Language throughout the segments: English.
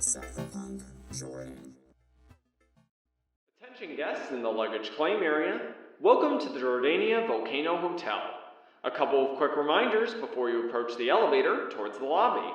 Cyberpunk Jordan. Attention guests in the luggage claim area, welcome to the Jordania Volcano Hotel. A couple of quick reminders before you approach the elevator towards the lobby.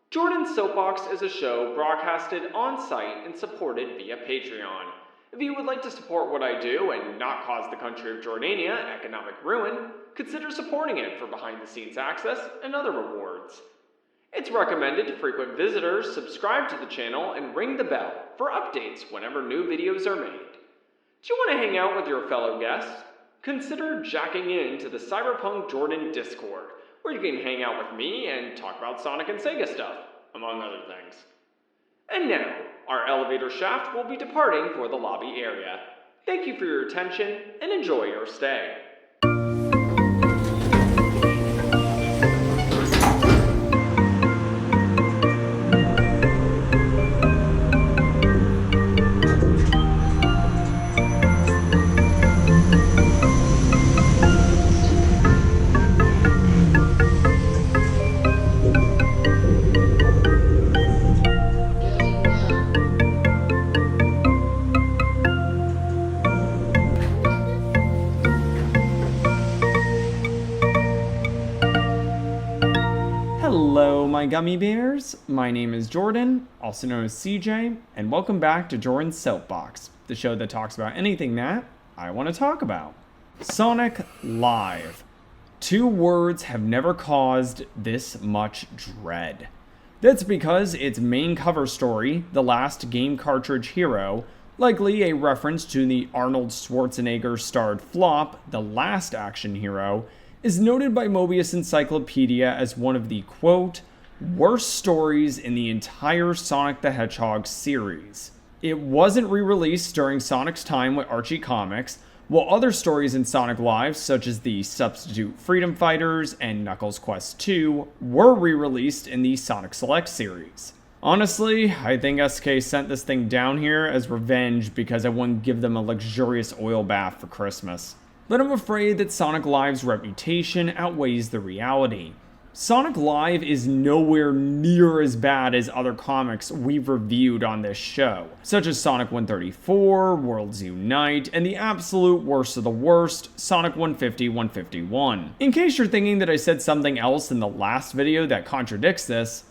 Jordan's Soapbox is a show broadcasted on site and supported via Patreon. If you would like to support what I do and not cause the country of Jordania economic ruin, consider supporting it for behind-the-scenes access and other rewards. It's recommended to frequent visitors subscribe to the channel and ring the bell for updates whenever new videos are made. Do you want to hang out with your fellow guests? Consider jacking in to the Cyberpunk Jordan Discord, where you can hang out with me and talk about Sonic and Sega stuff, among other things. And now, our elevator shaft will be departing for the lobby area. Thank you for your attention and enjoy your stay. Hello, my gummy bears. My name is Jordan, also known as CJ, and welcome back to Jordan's Soapbox, the show that talks about anything that I want to talk about. Sonic Live. Two words have never caused this much dread. That's because its main cover story, The Last Game Cartridge Hero, likely a reference to the Arnold Schwarzenegger-starred flop, The Last Action Hero, is noted by Mobius Encyclopedia as one of the, quote, worst stories in the entire Sonic the Hedgehog series. It wasn't re-released during Sonic's time with Archie Comics, while other stories in Sonic Live, such as the Substitute Freedom Fighters and Knuckles Quest 2, were re-released in the Sonic Select series. Honestly, I think SK sent this thing down here as revenge because I wouldn't give them a luxurious oil bath for Christmas. But I'm afraid that Sonic Live's reputation outweighs the reality. Sonic Live is nowhere near as bad as other comics we've reviewed on this show, such as Sonic 134, Worlds Unite, and the absolute worst of the worst, Sonic 150-151. In case you're thinking that I said something else in the last video that contradicts this,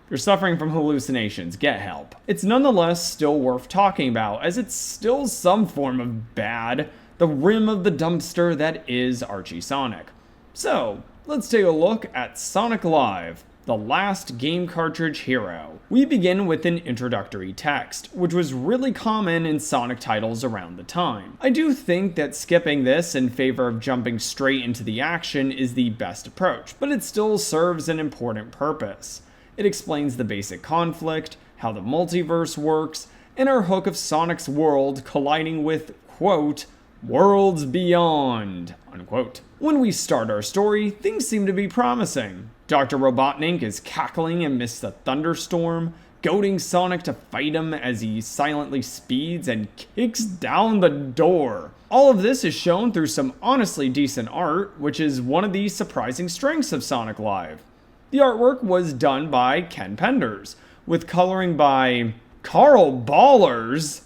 you're suffering from hallucinations, get help. It's nonetheless still worth talking about, as it's still some form of bad, the rim of the dumpster that is Archie Sonic. So, let's take a look at Sonic Live, The Last Game Cartridge Hero. We begin with an introductory text, which was really common in Sonic titles around the time. I do think that skipping this in favor of jumping straight into the action is the best approach, but it still serves an important purpose. It explains the basic conflict, how the multiverse works, and our hook of Sonic's world colliding with, quote, worlds beyond, unquote. When we start our story, things seem to be promising. Dr. Robotnik is cackling amidst a thunderstorm, goading Sonic to fight him as he silently speeds and kicks down the door. All of this is shown through some honestly decent art, which is one of the surprising strengths of Sonic Live. The artwork was done by Ken Penders, with coloring by Carl Ballers.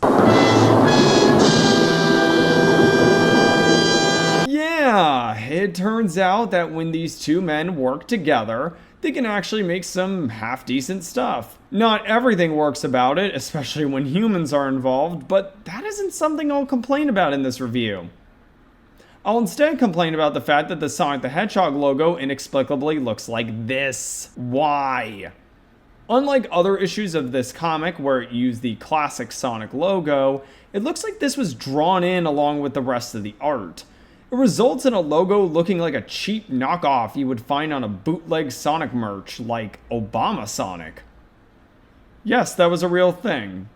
Yeah, it turns out that when these two men work together, they can actually make some half-decent stuff. Not everything works about it, especially when humans are involved, but that isn't something I'll complain about in this review. I'll instead complain about the fact that the Sonic the Hedgehog logo inexplicably looks like this. Why? Unlike other issues of this comic where it used the classic Sonic logo, it looks like this was drawn in along with the rest of the art. It results in a logo looking like a cheap knockoff you would find on a bootleg Sonic merch like Obama Sonic. Yes, that was a real thing.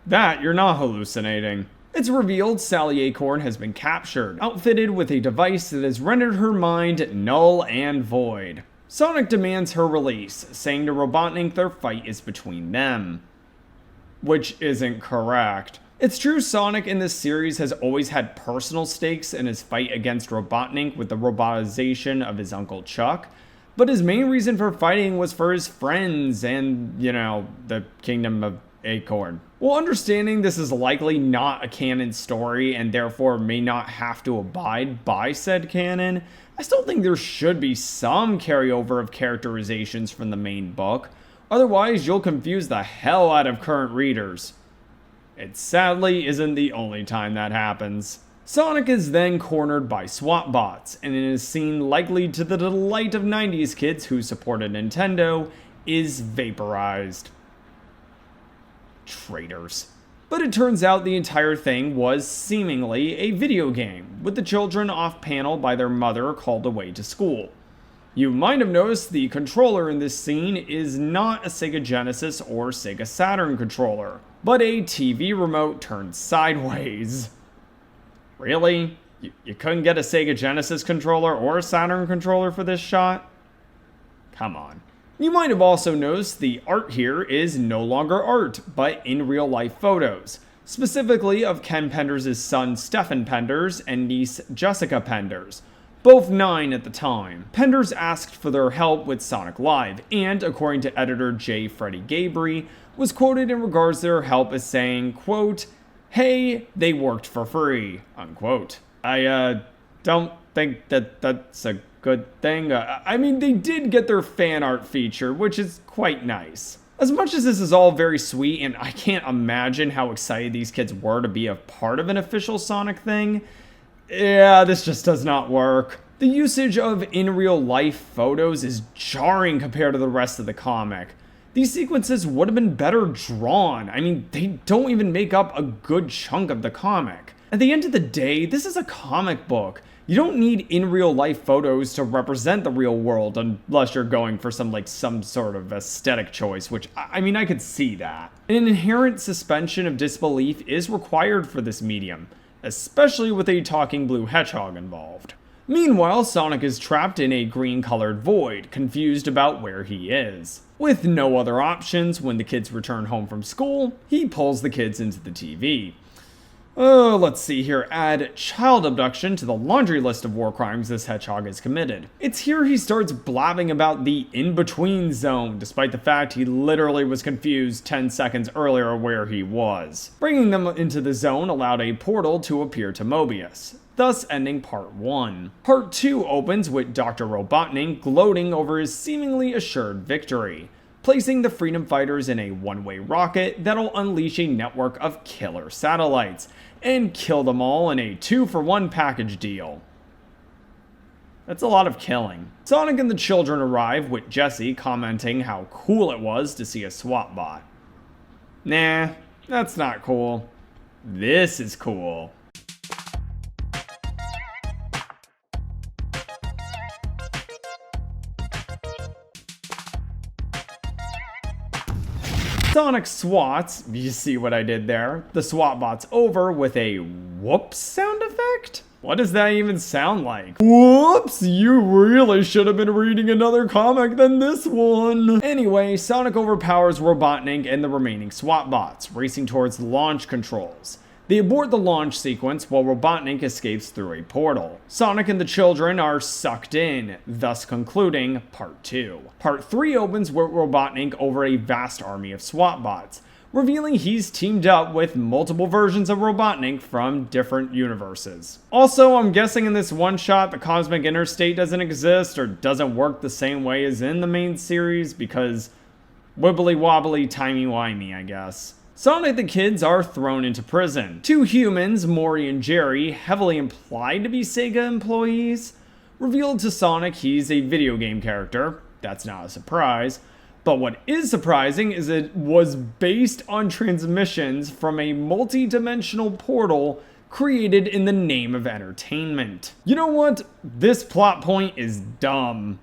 That you're not hallucinating. It's revealed Sally Acorn has been captured, outfitted with a device that has rendered her mind null and void. Sonic demands her release, saying to Robotnik their fight is between them. Which isn't correct. It's true Sonic in this series has always had personal stakes in his fight against Robotnik with the robotization of his Uncle Chuck, But his main reason for fighting was for his friends and, the Kingdom of Acorn. While understanding this is likely not a canon story and therefore may not have to abide by said canon, I still think there should be some carryover of characterizations from the main book, otherwise you'll confuse the hell out of current readers. It sadly isn't the only time that happens. Sonic is then cornered by SWAT bots, and in a scene likely to the delight of 90s kids who supported Nintendo, is vaporized. Traitors. But it turns out the entire thing was seemingly a video game, with the children off panel by their mother called away to school. You might have noticed the controller in this scene is not a Sega Genesis or Sega Saturn controller, but a TV remote turned sideways. Really? You couldn't get a Sega Genesis controller or a Saturn controller for this shot? Come on. You might have also noticed the art here is no longer art, but in real life photos, specifically of Ken Penders' son Stefan Penders and niece Jessica Penders, both 9 at the time. Penders asked for their help with Sonic Live, and according to editor J. Freddie Gabry, was quoted in regards to their help as saying, quote, "Hey, they worked for free," unquote. I don't think that's a good thing. I mean, they did get their fan art feature, which is quite nice. As much as this is all very sweet, and I can't imagine how excited these kids were to be a part of an official Sonic thing, yeah, this just does not work. The usage of in real life photos is jarring compared to the rest of the comic. These sequences would have been better drawn. I mean, they don't even make up a good chunk of the comic. At the end of the day, this is a comic book. You don't need in real life photos to represent the real world unless you're going for some sort of aesthetic choice, which I could see that. An inherent suspension of disbelief is required for this medium, especially with a talking blue hedgehog involved. Meanwhile, Sonic is trapped in a green-colored void, confused about where he is. With no other options, when the kids return home from school, he pulls the kids into the TV. Let's see here. Add child abduction to the laundry list of war crimes this hedgehog has committed. It's here he starts blabbing about the in-between zone, despite the fact he literally was confused 10 seconds earlier where he was. Bringing them into the zone allowed a portal to appear to Mobius, thus ending Part 1. Part 2 opens with Dr. Robotnik gloating over his seemingly assured victory, placing the Freedom Fighters in a one-way rocket that'll unleash a network of killer satellites, and kill them all in a 2-for-1 package deal. That's a lot of killing. Sonic and the children arrive, with Jessie commenting how cool it was to see a SWAT bot. Nah, that's not cool. This is cool. Sonic swats, you see what I did there, the SWAT bots over with a whoops sound effect? What does that even sound like? Whoops, you really should have been reading another comic than this one. Anyway, Sonic overpowers Robotnik and the remaining SWAT bots, racing towards launch controls. They abort the launch sequence while Robotnik escapes through a portal. Sonic and the children are sucked in, thus concluding Part 2. Part 3 opens with Robotnik over a vast army of SWAT bots, revealing he's teamed up with multiple versions of Robotnik from different universes. Also, I'm guessing in this one shot the Cosmic Interstate doesn't exist or doesn't work the same way as in the main series because wibbly wobbly timey wimey, I guess. Sonic the kids are thrown into prison. 2 humans, Mori and Jerry, heavily implied to be Sega employees, revealed to Sonic he's a video game character. That's not a surprise. But what is surprising is it was based on transmissions from a multi-dimensional portal created in the name of entertainment. You know what? This plot point is dumb,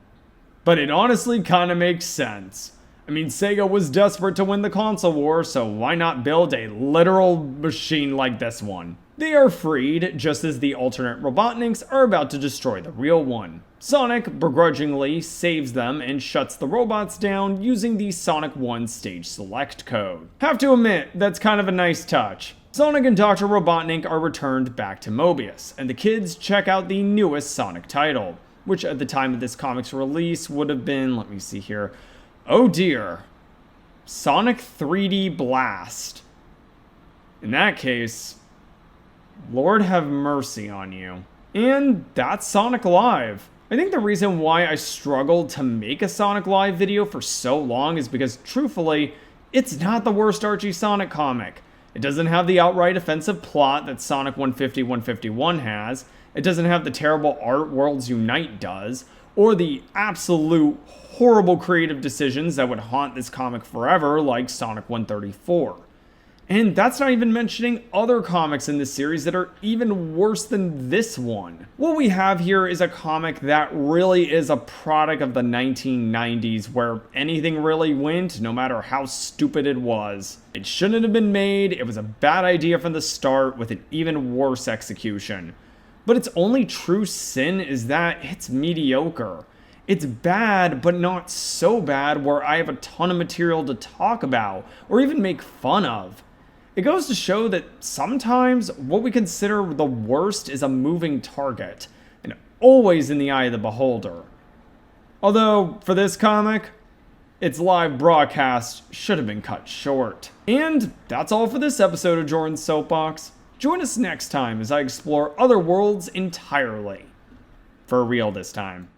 but it honestly kind of makes sense. I mean, Sega was desperate to win the console war, so why not build a literal machine like this one? They are freed, just as the alternate Robotniks are about to destroy the real one. Sonic begrudgingly saves them and shuts the robots down using the Sonic 1 stage select code. Have to admit, that's kind of a nice touch. Sonic and Dr. Robotnik are returned back to Mobius, and the kids check out the newest Sonic title, which at the time of this comic's release would have been, let me see here, oh dear, Sonic 3D Blast. In that case, Lord have mercy on you. And that's Sonic Live. I think the reason why I struggled to make a Sonic Live video for so long is because, truthfully, it's not the worst Archie Sonic comic. It doesn't have the outright offensive plot that Sonic 150-151 has. It doesn't have the terrible art Worlds Unite does, or the absolute horrible creative decisions that would haunt this comic forever, like Sonic 134. And that's not even mentioning other comics in this series that are even worse than this one. What we have here is a comic that really is a product of the 1990s, where anything really went, no matter how stupid it was. It shouldn't have been made, it was a bad idea from the start with an even worse execution. But its only true sin is that it's mediocre. It's bad, but not so bad where I have a ton of material to talk about, or even make fun of. It goes to show that sometimes what we consider the worst is a moving target, and always in the eye of the beholder. Although, for this comic, its live broadcast should have been cut short. And that's all for this episode of Jordan's Soapbox. Join us next time as I explore other worlds entirely. For real this time.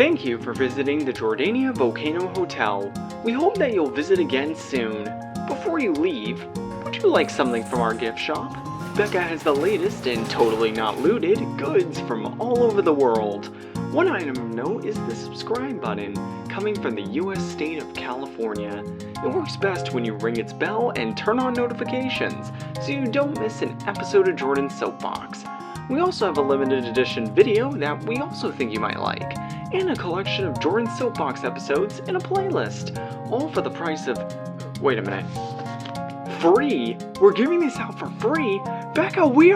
Thank you for visiting the Jordania Volcano Hotel. We hope that you'll visit again soon. Before you leave, would you like something from our gift shop? Becca has the latest and totally not looted goods from all over the world. One item of note is the subscribe button, coming from the US state of California. It works best when you ring its bell and turn on notifications, so you don't miss an episode of Jordan's Soapbox. We also have a limited edition video that we also think you might like, and a collection of Jordan's Soapbox episodes in a playlist, all for the price of, wait a minute, free? We're giving this out for free? Becca, we are